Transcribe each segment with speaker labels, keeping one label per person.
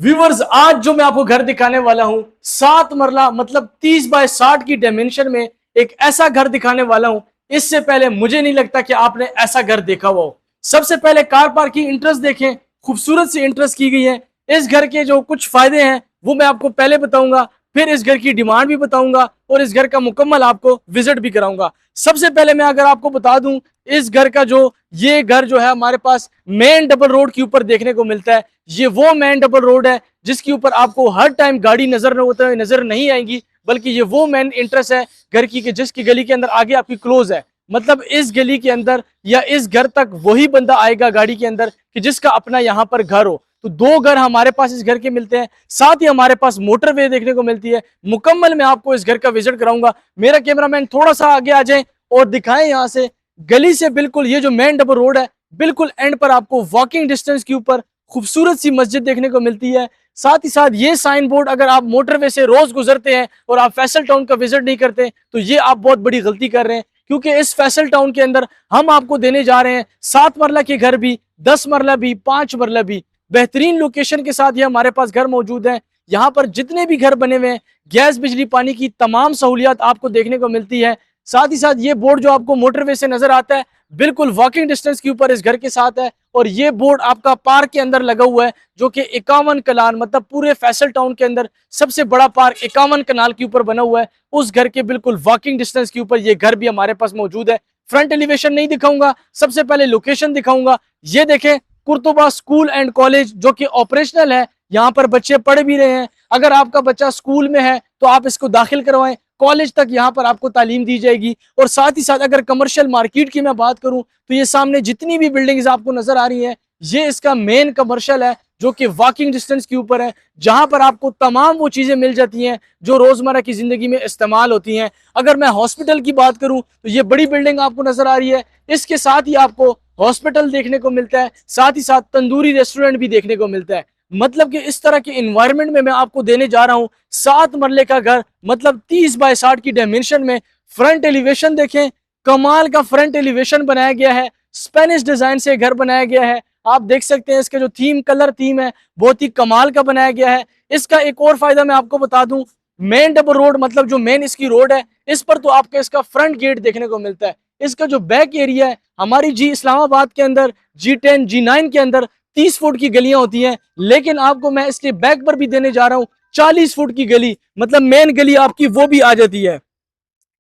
Speaker 1: Viewers, आज जो मैं आपको घर दिखाने वाला हूं 7 मरला मतलब 30 बाय 60 की डायमेंशन में एक ऐसा घर दिखाने वाला हूं। इससे पहले मुझे नहीं लगता कि आपने ऐसा घर देखा हुआ हो। सबसे पहले कार पार्क की इंट्रेस्ट देखें, खूबसूरत सी इंट्रेस्ट की गई है। इस घर के जो कुछ फायदे हैं वो मैं आपको पहले बताऊंगा, फिर इस घर की डिमांड भी बताऊंगा और इस घर का मुकम्मल आपको विजिट भी कराऊंगा। सबसे पहले मैं अगर आपको बता दूं, इस घर का ये घर जो है हमारे पास मेन डबल रोड के ऊपर देखने को मिलता है। ये वो मेन डबल रोड है जिसके ऊपर आपको हर टाइम गाड़ी नजर नहीं आएगी, बल्कि ये वो मेन इंटरेस्ट है घर की कि जिसकी गली के अंदर आगे आपकी क्लोज है। मतलब इस गली के अंदर या इस घर तक वही बंदा आएगा गाड़ी के अंदर कि जिसका अपना यहाँ पर घर हो। तो 2 घर हमारे पास इस घर के मिलते हैं, साथ ही हमारे पास मोटरवे देखने को मिलती है। मुकम्मल मैं आपको इस घर का विजिट कराऊंगा। मेरा कैमरामैन थोड़ा सा आगे आ जाए और दिखाएं यहाँ से गली से बिल्कुल ये जो मेन डबल रोड है, बिल्कुल एंड पर आपको वॉकिंग डिस्टेंस के ऊपर खूबसूरत सी मस्जिद देखने को मिलती है। साथ ही साथ ये साइन बोर्ड, अगर आप मोटरवे से रोज गुजरते हैं और आप फैसल टाउन का विजिट नहीं करते तो ये आप बहुत बड़ी गलती कर रहे हैं, क्योंकि इस फैसल टाउन के अंदर हम आपको देने जा रहे हैं 7 मरला के घर भी, 10 मरला भी, 5 मरला भी। बेहतरीन लोकेशन के साथ ये हमारे पास घर मौजूद है। यहाँ पर जितने भी घर बने हुए हैं, गैस बिजली पानी की तमाम सहूलियात आपको देखने को मिलती है। साथ ही साथ ये बोर्ड जो आपको मोटरवे से नजर आता है बिल्कुल वॉकिंग डिस्टेंस के ऊपर इस घर के साथ है। और ये बोर्ड आपका पार्क के अंदर लगा हुआ है, जो कि 51 कनाल मतलब पूरे फैसल टाउन के अंदर सबसे बड़ा पार्क 51 कनाल के ऊपर बना हुआ है। उस घर के बिल्कुल वॉकिंग डिस्टेंस के ऊपर ये घर भी हमारे पास मौजूद है। फ्रंट एलिवेशन नहीं दिखाऊंगा, सबसे पहले लोकेशन दिखाऊंगा। ये देखें, कुर्तुबा स्कूल एंड कॉलेज जो कि ऑपरेशनल है, यहाँ पर बच्चे पढ़ भी रहे हैं। अगर आपका बच्चा स्कूल में है तो आप इसको दाखिल करवाएं, कॉलेज तक यहाँ पर आपको तालीम दी जाएगी। और साथ ही साथ अगर कमर्शियल मार्केट की मैं बात करूं तो ये सामने जितनी भी बिल्डिंग्स आपको नजर आ रही हैं, ये इसका मेन कमर्शियल है जो कि वॉकिंग डिस्टेंस के ऊपर है, जहां पर आपको तमाम वो चीजें मिल जाती हैं जो रोजमर्रा की जिंदगी में इस्तेमाल होती हैं। अगर मैं हॉस्पिटल की बात करूं तो ये बड़ी बिल्डिंग आपको नजर आ रही है, इसके साथ ही आपको हॉस्पिटल देखने को मिलता है, साथ ही साथ तंदूरी रेस्टोरेंट भी देखने को मिलता है। मतलब कि इस तरह के इन्वायरमेंट में मैं आपको देने जा रहा हूं 7 मरले का घर, मतलब 30 बाय 60 की डायमेंशन में। फ्रंट एलिवेशन देखें, कमाल का फ्रंट एलिवेशन बनाया गया है, स्पेनिश डिजाइन से घर बनाया गया है। आप देख सकते हैं इसका जो कलर थीम है बहुत ही कमाल का बनाया गया है। इसका एक और फायदा मैं आपको बता दूं, मेन डबल रोड मतलब जो मेन इसकी रोड है, इस पर तो आपको इसका फ्रंट गेट देखने को मिलता है। इसका जो बैक एरिया है, हमारी जी इस्लामाबाद के अंदर G10 G9 के अंदर 30 फुट की गलियां होती हैं, लेकिन आपको मैं इसके बैक पर भी देने जा रहा हूं 40 फुट की गली, मतलब मेन गली आपकी वो भी आ जाती है।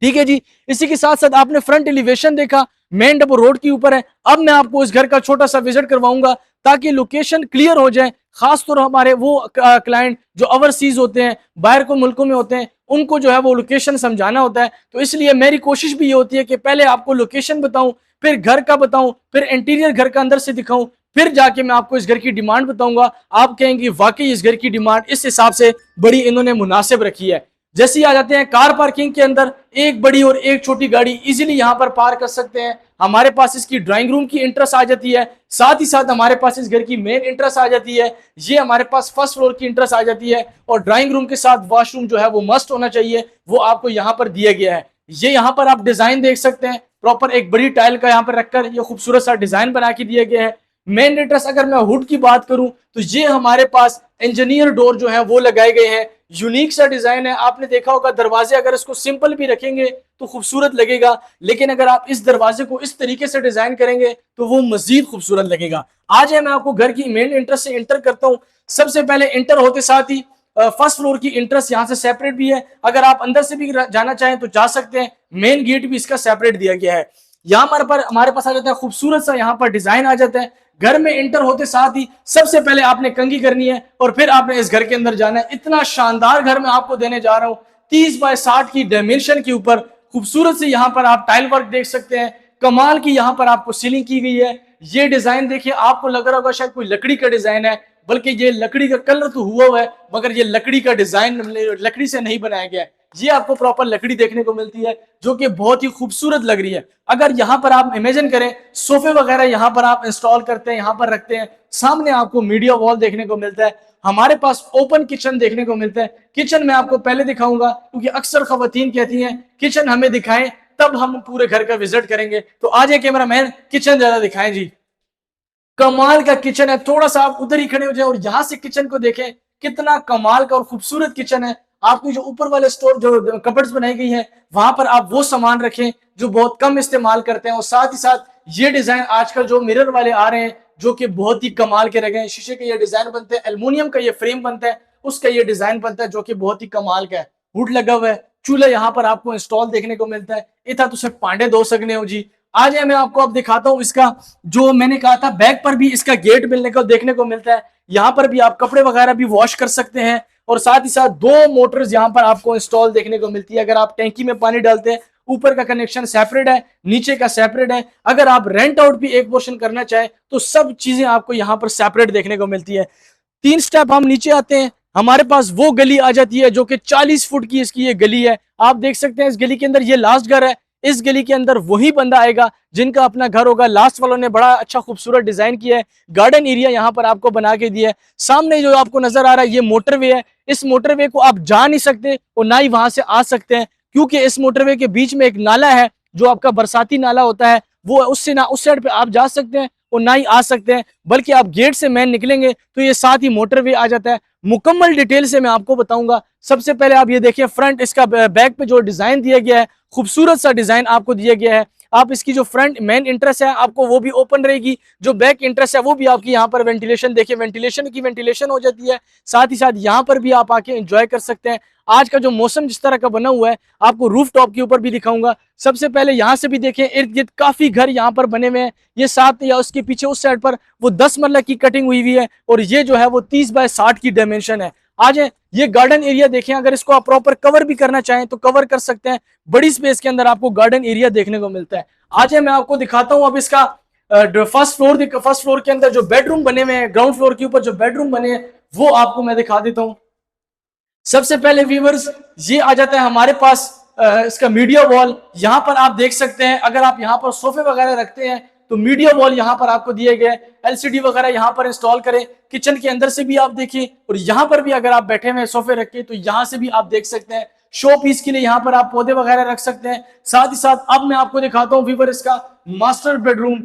Speaker 1: ठीक है जी। इसी के साथ साथ आपने फ्रंट एलिवेशन देखा, मेन डबल रोड के ऊपर है। अब मैं आपको इस घर का छोटा सा विजिट करवाऊंगा ताकि लोकेशन क्लियर हो जाए। खासतौर हमारे वो क्लाइंट जो ओवरसीज होते हैं, बाहर को मुल्कों में होते हैं, उनको जो है वो लोकेशन समझाना होता है। तो इसलिए मेरी कोशिश भी ये होती है कि पहले आपको लोकेशन बताऊं, फिर घर का बताऊं, फिर इंटीरियर घर का अंदर से दिखाऊं, फिर जाके मैं आपको इस घर की डिमांड बताऊंगा। आप कहेंगे वाकई इस घर की डिमांड इस हिसाब से बड़ी इन्होंने मुनासिब रखी है। जैसे ही आ जाते हैं कार पार्किंग के अंदर, एक बड़ी और एक छोटी गाड़ी इजीली यहां पर पार्क कर सकते हैं। हमारे पास इसकी ड्राइंग रूम की इंट्रेस्ट आ जाती है, साथ ही साथ हमारे पास इस घर की मेन इंट्रेस्ट आ जाती है। ये हमारे पास फर्स्ट फ्लोर की इंट्रेस्ट आ जाती है और ड्राइंग रूम के साथ वॉशरूम जो है वो मस्ट होना चाहिए, वो आपको यहाँ पर दिया गया है। ये यहाँ पर आप डिजाइन देख सकते हैं, प्रॉपर एक बड़ी टाइल का यहाँ पर रखकर ये खूबसूरत सा डिजाइन बना के दिया गया है। मेन इंट्रेस्ट अगर मैं हुड की बात करूं तो ये हमारे पास इंजीनियर डोर जो है वो लगाए गए हैं, यूनिक सा डिजाइन है। आपने देखा होगा दरवाजे अगर इसको सिंपल भी रखेंगे तो खूबसूरत लगेगा, लेकिन अगर आप इस दरवाजे को इस तरीके से डिजाइन करेंगे तो वो मजीद खूबसूरत लगेगा। आज है मैं आपको घर की मेन इंट्रेस्ट से इंटर करता हूँ। सबसे पहले इंटर होते साथ ही फर्स्ट फ्लोर की इंट्रेस्ट यहाँ से सेपरेट भी है, अगर आप अंदर से भी जाना चाहें तो जा सकते हैं। मेन गेट भी इसका सेपरेट दिया गया है। यहाँ पर हमारे पास आ जाता है खूबसूरत सा यहाँ पर डिजाइन आ जाता है। घर में इंटर होते साथ ही सबसे पहले आपने कंघी करनी है और फिर आपने इस घर के अंदर जाना है। इतना शानदार घर मैं आपको देने जा रहा हूं 30 बाय 60 की डायमेंशन के ऊपर। खूबसूरत से यहाँ पर आप टाइल वर्क देख सकते हैं, कमाल की यहाँ पर आपको सीलिंग की गई है। ये डिजाइन देखिए, आपको लग रहा होगा शायद कोई लकड़ी का डिजाइन है, बल्कि ये लकड़ी का कलर तो हुआ है मगर ये लकड़ी का डिजाइन लकड़ी से नहीं बनाया गया है। ये आपको प्रॉपर लकड़ी देखने को मिलती है जो कि बहुत ही खूबसूरत लग रही है। अगर यहाँ पर आप इमेजिन करें सोफे वगैरह यहाँ पर आप इंस्टॉल करते हैं, यहाँ पर रखते हैं, सामने आपको मीडिया वॉल देखने को मिलता है। हमारे पास ओपन किचन देखने को मिलता है। किचन में आपको पहले दिखाऊंगा क्योंकि अक्सर खवातीन कहती हैं किचन हमें दिखाएं तब हम पूरे घर का विजिट करेंगे। तो आज ये कैमरा मैन किचन ज्यादा दिखाएं जी। कमाल का किचन है, थोड़ा सा आप उधर ही खड़े हो जाए और यहां से किचन को देखें, कितना कमाल का और खूबसूरत किचन है। आपकी जो ऊपर वाले स्टोर जो कबर्ड्स बनाई गई है वहां पर आप वो सामान रखें जो बहुत कम इस्तेमाल करते हैं। और साथ ही साथ ये डिजाइन आजकल जो मिरर वाले आ रहे हैं जो कि बहुत ही कमाल के रखे हैं, शीशे के ये डिजाइन बनते हैं, एल्युमिनियम का ये फ्रेम बनता है, उसका ये डिजाइन बनता है जो कि बहुत ही कमाल का है। हुड लगा हुआ है, चूल्हा यहाँ पर आपको इंस्टॉल देखने को मिलता है। इतना तो सिर्फ पांडे धो सकने हो जी। आज मैं आपको अब दिखाता हूँ इसका जो मैंने कहा था बैक पर भी इसका गेट मिलने को देखने को मिलता है। यहाँ पर भी आप कपड़े वगैरह भी वॉश कर सकते हैं। और साथ ही साथ दो मोटर्स यहाँ पर आपको इंस्टॉल देखने को मिलती है। अगर आप टैंकी में पानी डालते हैं, ऊपर का कनेक्शन सेपरेट है, नीचे का सेपरेट है। अगर आप रेंट आउट भी एक पोर्शन करना चाहे तो सब चीजें आपको यहाँ पर सेपरेट देखने को मिलती है। 3 स्टेप हम नीचे आते हैं, हमारे पास वो गली आ जाती है जो कि 40 फुट की इसकी ये गली है। आप देख सकते हैं इस गली के अंदर ये लास्ट घर है। इस गली के अंदर वही बंदा आएगा जिनका अपना घर होगा। लास्ट वालों ने बड़ा अच्छा खूबसूरत डिजाइन किया है, गार्डन एरिया यहाँ पर आपको बना के दिया है। सामने जो आपको नजर आ रहा है ये मोटरवे है। इस मोटरवे को आप जा नहीं सकते और ना ही वहां से आ सकते हैं, क्योंकि इस मोटरवे के बीच में एक नाला है जो आपका बरसाती नाला होता है। वो उससे ना उस साइड पे आप जा सकते हैं और ना ही आ सकते हैं, बल्कि आप गेट से मेन निकलेंगे तो ये साथ ही मोटरवे आ जाता है। मुकम्मल डिटेल से मैं आपको बताऊंगा। सबसे पहले आप ये देखिए फ्रंट इसका बैक पे जो डिजाइन दिया गया है, खूबसूरत सा डिजाइन आपको दिया गया है। आप इसकी जो फ्रंट मेन इंट्रेस्ट है आपको वो भी ओपन रहेगी, जो बैक इंट्रेस्ट है वो भी आपकी यहाँ पर वेंटिलेशन देखिए, वेंटिलेशन की वेंटिलेशन हो जाती है। साथ ही साथ यहाँ पर भी आप आके एंजॉय कर सकते हैं। आज का जो मौसम जिस तरह का बना हुआ है आपको रूफ टॉप के ऊपर भी दिखाऊंगा। सबसे पहले यहाँ से भी देखें, इर्द गिर्द काफी घर यहाँ पर बने हुए हैं। ये 7 या उसके पीछे उस साइड पर वो 10 मरला की कटिंग हुई हुई है और ये जो है वो 30 बाय 60 की डायमेंशन है। आज ये गार्डन एरिया देखें, अगर इसको आप प्रॉपर कवर भी करना चाहें तो कवर कर सकते हैं। बड़ी स्पेस के अंदर आपको गार्डन एरिया देखने को मिलता है। आज मैं आपको दिखाता हूं अब इसका फर्स्ट फ्लोर के अंदर जो बेडरूम बने हुए हैं, ग्राउंड फ्लोर के ऊपर जो बेडरूम बने हैं वो आपको मैं दिखा देता हूं। सबसे पहले व्यूअर्स ये आ जाता है हमारे पास इसका मीडिया वॉल। यहाँ पर आप देख सकते हैं, अगर आप यहाँ पर सोफे वगैरह रखते हैं तो मीडिया वॉल यहाँ पर आपको दिए गए, एलसीडी वगैरह यहाँ पर इंस्टॉल करें। किचन के अंदर से भी आप देखिए और यहाँ पर भी अगर आप बैठे हुए सोफे रखें तो यहाँ से भी आप देख सकते हैं। शो पीस के लिए यहाँ पर आप पौधे वगैरह रख सकते हैं। साथ ही साथ अब मैं आपको दिखाता हूँ व्यूअर इसका मास्टर बेडरूम।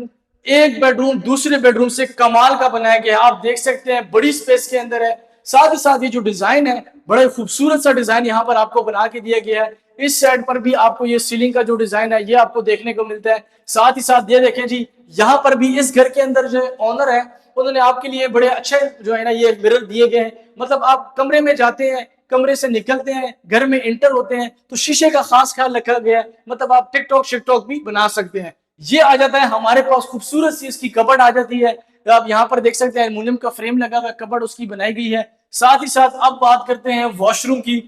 Speaker 1: एक बेडरूम दूसरे बेडरूम से कमाल का बनाया गया है, आप देख सकते हैं बड़ी स्पेस के अंदर है। साथ ही साथ ये जो डिजाइन है बड़े खूबसूरत सा डिजाइन यहाँ पर आपको बना के दिया गया है। इस साइड पर भी आपको ये सीलिंग का जो डिजाइन है ये आपको देखने को मिलता है। साथ ही साथ ये देखें जी, यहाँ पर भी इस घर के अंदर जो ऑनर है उन्होंने आपके लिए बड़े अच्छे जो है ना ये मिरर दिए गए हैं। मतलब आप कमरे में जाते हैं, कमरे से निकलते हैं, घर में इंटर होते हैं तो शीशे का खास ख्याल रखा गया है। मतलब आप टिकटॉक शिकटॉक भी बना सकते हैं। ये आ जाता है हमारे पास खूबसूरत सी इसकी कबर्ड आ जाती है। आप यहाँ पर देख सकते हैं एल्युमिनियम का फ्रेम लगा हुआ कबर्ड उसकी बनाई गई है। साथ ही साथ अब बात करते हैं वॉशरूम की।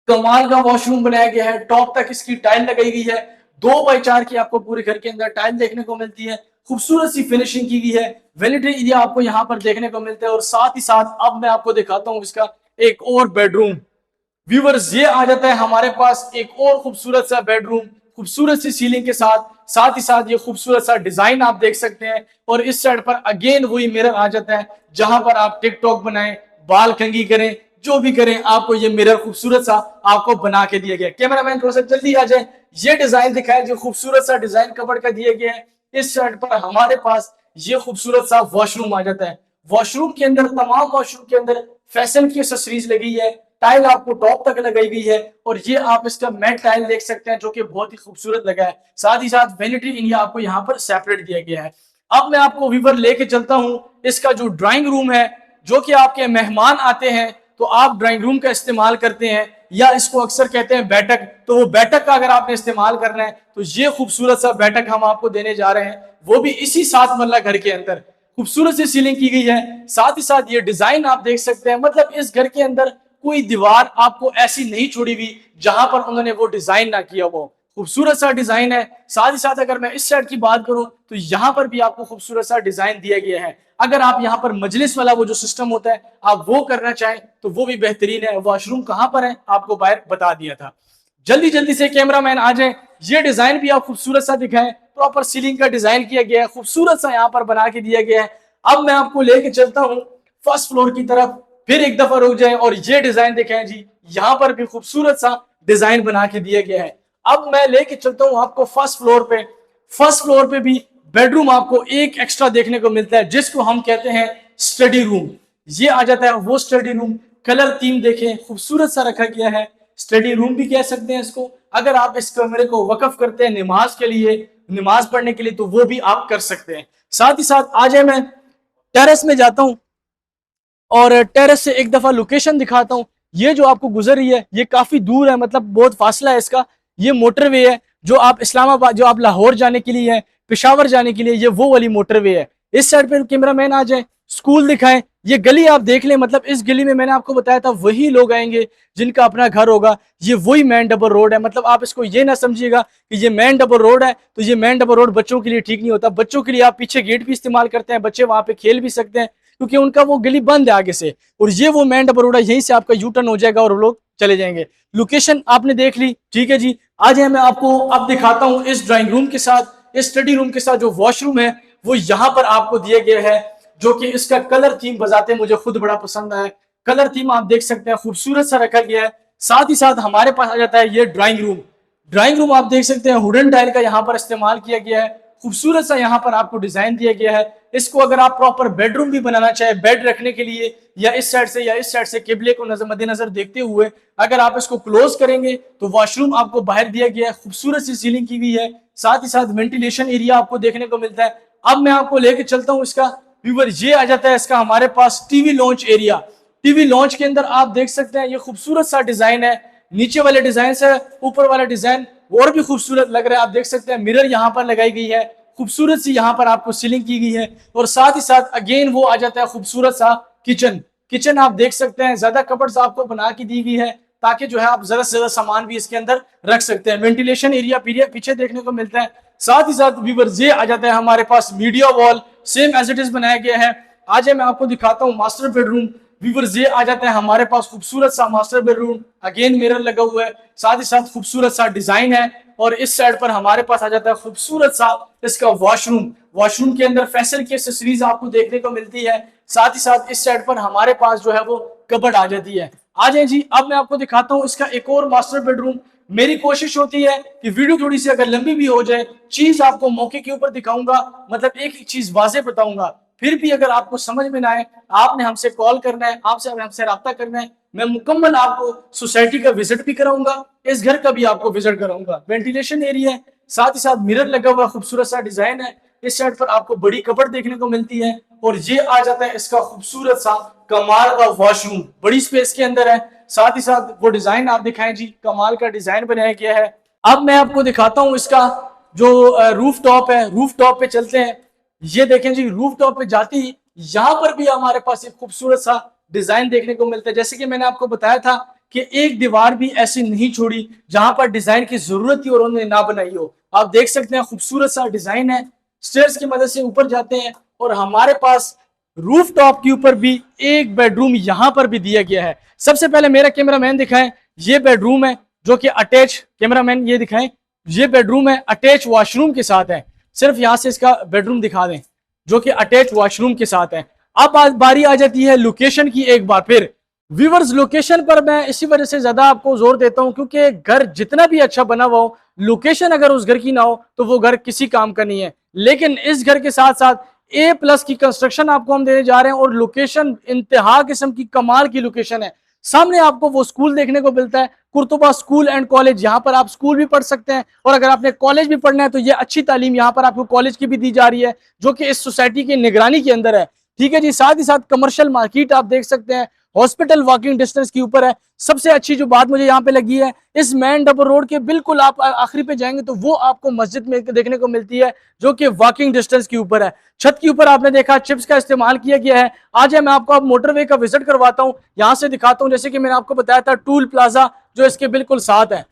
Speaker 1: कमाल का वॉशरूम बनाया गया है, टॉप तक इसकी टाइल लगाई गई है। 2x4 की आपको पूरे घर के अंदर टाइल देखने को मिलती है। खूबसूरत सी फिनिशिंग की गई है। वैनिटी एरिया आपको यहाँ पर देखने को मिलता है। और साथ ही साथ अब मैं आपको दिखाता हूँ इसका एक और बेडरूम। व्यूवर्स ये आ जाता है हमारे पास एक और खूबसूरत सा बेडरूम, खूबसूरत सी सीलिंग के साथ ही साथ ये खूबसूरत सा डिजाइन आप देख सकते हैं। और इस साइड पर अगेन वही मिरर आ जाता है जहां पर आप टिकटॉक बनाएं, बाल कंघी करें, जो भी करें आपको ये मिरर खूबसूरत सा आपको बना के दिया गया। कैमरामैन थोड़ा सा जल्दी आ जाए, ये डिजाइन दिखाए जो खूबसूरत सा डिजाइन कबर्ड का दिया गया है। इस साइड पर हमारे पास ये खूबसूरत सा वॉशरूम आ जाता है। वॉशरूम के अंदर तमाम वॉशरूम के अंदर फैशन की एक्सेसरीज लगी है, टाइल आपको टॉप तक लगाई गई है। और ये आप इसका मैट टाइल देख सकते हैं जो कि बहुत ही खूबसूरत लगा है। साथ ही साथ वैनिटी एरिया आपको यहाँ पर सेपरेट दिया गया है। अब मैं आपको व्यूअर लेके चलता हूँ इसका जो ड्राइंग रूम है, जो कि आपके मेहमान आते हैं तो आप ड्राइंग रूम का इस्तेमाल करते हैं, या इसको अक्सर कहते हैं बैठक। तो वो बैठक का अगर आपने इस्तेमाल करना है तो ये खूबसूरत सा बैठक हम आपको देने जा रहे हैं, वो भी इसी 7 मरला घर के अंदर। खूबसूरत सी सीलिंग की गई है। साथ ही साथ ये डिजाइन आप देख सकते हैं, मतलब इस घर के अंदर कोई दीवार आपको ऐसी नहीं छोड़ी हुई जहां पर उन्होंने वो डिजाइन ना किया हो। खूबसूरत सा डिजाइन है। साथ ही साथ अगर मैं इस साइड की बात करूं तो यहाँ पर भी आपको खूबसूरत सा डिजाइन दिया गया है। अगर आप यहाँ पर मजलिस वाला वो जो सिस्टम होता है आप वो करना चाहें तो वो भी बेहतरीन है। वॉशरूम कहाँ पर है आपको बाहर बता दिया था। जल्दी जल्दी से कैमरामैन आ जाए, ये डिजाइन भी आप खूबसूरत सा दिखाएं। प्रॉपर सीलिंग का डिजाइन किया गया है, खूबसूरत सा यहाँ पर बना के दिया गया है। अब मैं आपको लेके चलता हूँ फर्स्ट फ्लोर की तरफ, फिर एक दफा रुक जाए और ये डिजाइन दिखाएं जी, यहाँ पर भी खूबसूरत सा डिजाइन बना के दिया गया है। अब मैं लेके चलता हूँ आपको फर्स्ट फ्लोर पे। फर्स्ट फ्लोर पे भी बेडरूम आपको एक एक्स्ट्रा देखने को मिलता है जिसको हम कहते हैं स्टडी रूम। ये आ जाता है वो स्टडी रूम। कलर थीम देखें, खूबसूरत सा रखा गया है। स्टडी रूम भी कह सकते हैं इसको। अगर आप इस कमरे को वक्फ करते हैं नमाज के लिए, नमाज पढ़ने के लिए, तो वो भी आप कर सकते हैं। साथ ही साथ आ जाए, मैं टेरेस में जाता हूं और टेरेस से एक दफा लोकेशन दिखाता हूं। ये जो आपको गुजर रही है ये काफी दूर है, मतलब बहुत फासला है इसका। ये मोटरवे है जो आप इस्लामाबाद, जो आप लाहौर जाने के लिए है, पेशावर जाने के लिए, ये वो वाली मोटरवे है। इस साइड पे कैमरामैन आ जाए, स्कूल दिखाएं। ये गली आप देख लें, मतलब इस गली में मैंने आपको बताया था वही लोग आएंगे जिनका अपना घर होगा। ये वही मैन डबल रोड है। मतलब आप इसको ये ना समझिएगा कि ये मैन डबल रोड है तो ये मैन डबल रोड बच्चों के लिए ठीक नहीं होता। बच्चों के लिए आप पीछे गेट भी इस्तेमाल करते हैं, बच्चे वहां पे खेल भी सकते हैं क्योंकि उनका वो गली बंद है आगे से। और ये वो मैन डबल रोड है, यहीं से आपका यू टर्न हो जाएगा और वो लोग चले जाएंगे। लोकेशन आपने देख ली, ठीक है जी। आज है मैं आपको अब दिखाता हूँ इस ड्राइंग रूम के साथ, इस स्टडी रूम के साथ जो वॉशरूम है वो यहाँ पर आपको दिया गया है, जो कि इसका कलर थीम बजाते मुझे खुद बड़ा पसंद है। कलर थीम आप देख सकते हैं, खूबसूरत सा रखा गया है। साथ ही साथ हमारे पास आ जाता है ये ड्राइंग रूम। ड्राइंग रूम आप देख सकते हैं वुडन टाइल का यहाँ पर इस्तेमाल किया गया है। खूबसूरत सा यहाँ पर आपको डिजाइन दिया गया है। इसको अगर आप प्रॉपर बेडरूम भी बनाना चाहे, बेड रखने के लिए, या इस साइड से या इस साइड से किबले को मद्देनजर देखते हुए अगर आप इसको क्लोज करेंगे तो वॉशरूम आपको बाहर दिया गया है। खूबसूरत सी सीलिंग की हुई है। साथ ही साथ वेंटिलेशन एरिया आपको देखने को मिलता है। अब मैं आपको लेके चलता हूँ इसका व्यूवर। ये आ जाता है इसका हमारे पास TV lounge area. TV lounge के अंदर आप देख सकते हैं ये खूबसूरत सा डिजाइन है। नीचे वाले डिजाइन से ऊपर वाला डिजाइन और भी खूबसूरत लग रहा है। आप देख सकते हैं मिरर यहाँ पर लगाई गई है, खूबसूरत सी यहाँ पर आपको सीलिंग की गई है। और साथ ही साथ अगेन वो आ जाता है खूबसूरत सा किचन। किचन आप देख सकते हैं ज्यादा कबर्ड्स आपको बना के दी गई है ताकि जो है आप ज्यादा से ज्यादा सामान भी इसके अंदर रख सकते हैं। वेंटिलेशन एरिया पीछे देखने को मिलता है। साथ ही साथ व्यूअर्स ये आ जाता है हमारे पास media wall, same as it is बनाया गया है। आज मैं आपको दिखाता हूँ मास्टर बेडरूम। व्यूअर्स ये आ जाता है हमारे पास खूबसूरत सा मास्टर बेडरूम। अगेन मिरर लगा हुआ है, साथ ही साथ खूबसूरत सा डिजाइन है। और इस साइड पर हमारे पास आ जाता है खूबसूरत सा इसका वॉशरूम। वॉशरूम के अंदर फैसल की एक्सेसरीज आपको देखने को मिलती है। साथ ही साथ इस साइड पर हमारे पास जो है वो कबर्ड आ जाती है। आ जाए जी, अब मैं आपको दिखाता हूँ इसका एक और मास्टर बेडरूम। मेरी कोशिश होती है कि वीडियो थोड़ी सी अगर लंबी भी हो जाए, चीज आपको मौके के ऊपर दिखाऊंगा, मतलब एक एक चीज वाजे बताऊंगा। फिर भी अगर आपको समझ में ना आए, आपने हमसे कॉल करना है, आपसे हमसे रब्ता करना है। मैं मुकम्मल आपको सोसाइटी का विजिट भी कराऊंगा, इस घर का भी आपको विजिट कराऊंगा। वेंटिलेशन एरिया है, साथ ही साथ मिरर लगा हुआ खूबसूरत सा डिजाइन है। इस साइड पर आपको बड़ी कबर्ड देखने को मिलती है। और ये आ जाता है इसका खूबसूरत सा कमाल का वॉशरूम, बड़ी स्पेस के अंदर है। साथ ही साथ वो डिजाइन आप दिखाएं जी, कमाल का डिजाइन बनाया गया है। अब मैं आपको दिखाता हूं इसका जो रूफ टॉप है। रूफ टॉप पे चलते हैं। ये देखें जी, रूफ टॉप पे जाती ही यहां पर भी हमारे पास एक खूबसूरत सा डिजाइन देखने को मिलता है। जैसे कि मैंने आपको बताया था कि एक दीवार भी ऐसी नहीं छोड़ी जहां पर डिजाइन की जरूरत थी और उन्होंने ना बनाई हो। आप देख सकते हैं खूबसूरत सा डिजाइन है। स्टेयर्स की मदद से ऊपर जाते हैं और हमारे पास रूफ टॉप के ऊपर भी एक बेडरूम यहां पर भी दिया गया है। सबसे पहले मेरा कैमरामैन दिखाएं, ये बेडरूम है जो कि अटैच, कैमरामैन ये दिखाएं, ये बेडरूम है अटैच वॉशरूम के साथ है। सिर्फ यहां से इसका बेडरूम दिखा दें जो कि अटैच वॉशरूम के साथ है। अब बारी आ जाती है लोकेशन की। एक बार फिर व्यूवर्स, लोकेशन पर मैं इसी वजह से ज्यादा आपको जोर देता हूं क्योंकि घर जितना भी अच्छा बना हुआ हो, लोकेशन अगर उस घर की ना हो तो वो घर किसी काम का नहीं है। लेकिन इस घर के साथ साथ A+ की कंस्ट्रक्शन आपको हम देने जा रहे हैं और लोकेशन इंतहा किस्म की कमाल की लोकेशन है। सामने आपको वो स्कूल देखने को मिलता है, कुर्तुबा स्कूल एंड कॉलेज। यहाँ पर आप स्कूल भी पढ़ सकते हैं और अगर आपने कॉलेज भी पढ़ना है तो ये अच्छी तालीम यहाँ पर आपको कॉलेज की भी दी जा रही है जो कि इस सोसाइटी की निगरानी के अंदर है। ठीक है जी। साथ ही साथ कमर्शियल मार्केट आप देख सकते हैं, हॉस्पिटल वॉकिंग डिस्टेंस के ऊपर है। सबसे अच्छी जो बात मुझे यहाँ पे लगी है, इस मैन डबल रोड के बिल्कुल आप आखिरी पे जाएंगे तो वो आपको मस्जिद में देखने को मिलती है जो कि वॉकिंग डिस्टेंस के ऊपर है। छत के ऊपर आपने देखा चिप्स का इस्तेमाल किया गया है। आज मैं आपको अब मोटरवे का विजिट करवाता हूँ, यहाँ से दिखाता हूँ। जैसे कि मैंने आपको बताया था टूल प्लाजा जो इसके बिल्कुल साथ है,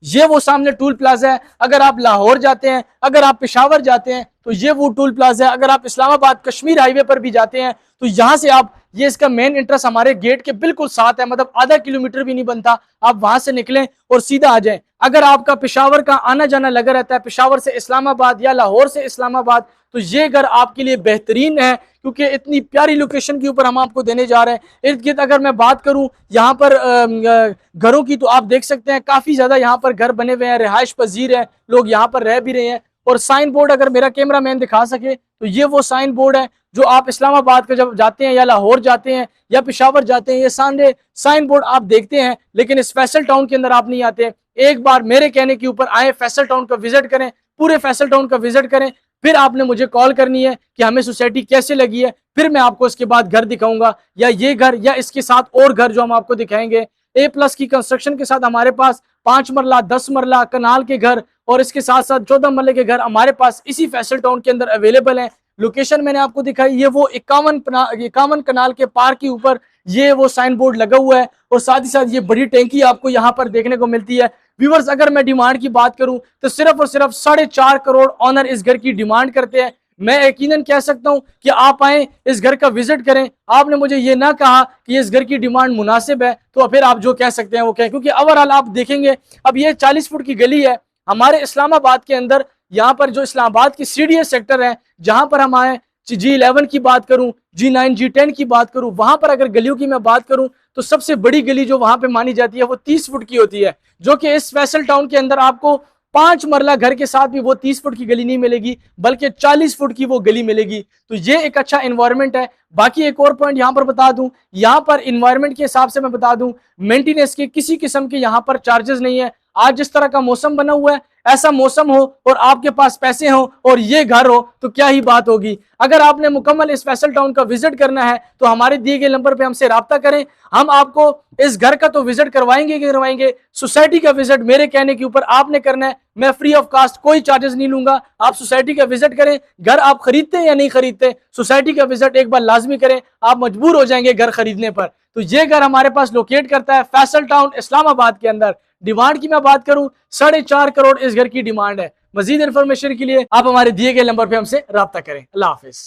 Speaker 1: ये वो सामने टूल प्लाजा है। अगर आप लाहौर जाते हैं, अगर आप पेशावर जाते हैं तो ये वो टूल प्लाजा है। अगर आप इस्लामाबाद कश्मीर हाईवे पर भी जाते हैं तो यहां से आप, ये इसका मेन इंट्रेंस हमारे गेट के बिल्कुल साथ है, मतलब आधा किलोमीटर भी नहीं बनता। आप वहां से निकलें और सीधा आ जाएं। अगर आपका पेशावर का आना जाना लगा रहता है, पेशावर से इस्लामाबाद या लाहौर से इस्लामाबाद, तो ये घर आपके लिए बेहतरीन है क्योंकि इतनी प्यारी लोकेशन के ऊपर हम आपको देने जा रहे हैं। इर्द गिर्द अगर मैं बात करूं यहाँ पर घरों की, तो आप देख सकते हैं काफी ज्यादा यहाँ पर घर बने हुए हैं, रिहाइश पजीर है, लोग यहाँ पर रह भी रहे हैं। और साइन बोर्ड अगर मेरा कैमरा मैन दिखा सके तो ये वो साइन बोर्ड है जो आप इस्लामाबाद का जब जाते हैं या लाहौर जाते हैं या पेशावर जाते हैं, ये सारे साइन बोर्ड आप देखते हैं, लेकिन इस फैसल टाउन के अंदर आप नहीं आते। एक बार मेरे कहने के ऊपर आए, फैसल टाउन का विजिट करें, पूरे फैसल टाउन का विजिट करें, फिर आपने मुझे कॉल करनी है कि हमें सोसाइटी कैसे लगी है, फिर मैं आपको इसके बाद घर दिखाऊंगा, या ये घर या इसके साथ और घर जो हम आपको दिखाएंगे। A+ की कंस्ट्रक्शन के साथ हमारे पास 5 मरला, 10 मरला कनाल के घर और इसके साथ साथ 14 मरले के घर हमारे पास इसी फैसल टाउन के अंदर अवेलेबल हैं। लोकेशन मैंने आपको दिखाई, ये वो 51 कनाल के पार के ऊपर ये वो साइन बोर्ड लगा हुआ है, और साथ ही साथ ये बड़ी टैंकी आपको यहाँ पर देखने को मिलती है। व्यूअर्स, अगर मैं डिमांड की बात करूं तो सिर्फ और सिर्फ 4.5 करोड़ ऑनर इस घर की डिमांड करते हैं। मैं यकीनन कह सकता हूं कि आप आए, इस घर का विजिट करें। आपने मुझे ये ना कहा कि इस घर की डिमांड मुनासिब है, तो फिर आप जो कह सकते हैं वो कहें, क्योंकि ओवरऑल आप देखेंगे अब ये 40 फुट की गली है हमारे इस्लामाबाद के अंदर। यहाँ पर जो इस्लामाबाद की CDA सेक्टर है, जहां पर हम आए, G11 की बात करूं, G9 G10 की बात करूं, वहां पर अगर गलियों की मैं बात करूं तो सबसे बड़ी गली जो वहां पे मानी जाती है वो 30 फुट की होती है, जो कि इस फैसल टाउन के अंदर आपको 5 मरला घर के साथ भी वो 30 फुट की गली नहीं मिलेगी, बल्कि 40 फुट की वो गली मिलेगी। तो ये एक अच्छा इन्वायरमेंट है। बाकी एक और पॉइंट यहाँ पर बता दूं, यहाँ पर इन्वायरमेंट के हिसाब से मैं बता दूं, मेंटेनेंस के किसी किस्म के यहाँ पर चार्जेस नहीं है। आज जिस तरह का मौसम बना हुआ है, ऐसा मौसम हो और आपके पास पैसे हो और ये घर हो तो क्या ही बात होगी। अगर आपने मुकम्मल इस फैसल टाउन का विजिट करना है तो हमारे दिए गए नंबर पे हमसे राब्ता करें। हम आपको इस घर का तो विजिट करवाएंगे। सोसाइटी का विजिट मेरे कहने के ऊपर आपने करना है। मैं फ्री ऑफ कास्ट कोई चार्जेस नहीं लूंगा। आप सोसाइटी का विजिट करें। घर आप खरीदते हैं या नहीं खरीदते, सोसाइटी का विजिट एक बार लाजमी करें, आप मजबूर हो जाएंगे घर खरीदने पर। तो ये घर हमारे पास लोकेट करता है फैसल टाउन इस्लामाबाद के अंदर। डिमांड की मैं बात करूं, 4.5 करोड़ इस घर की डिमांड है। मजीद इंफॉर्मेशन के लिए आप हमारे दिए गए नंबर पे हमसे राब्ता करें। अल्लाह हाफिज।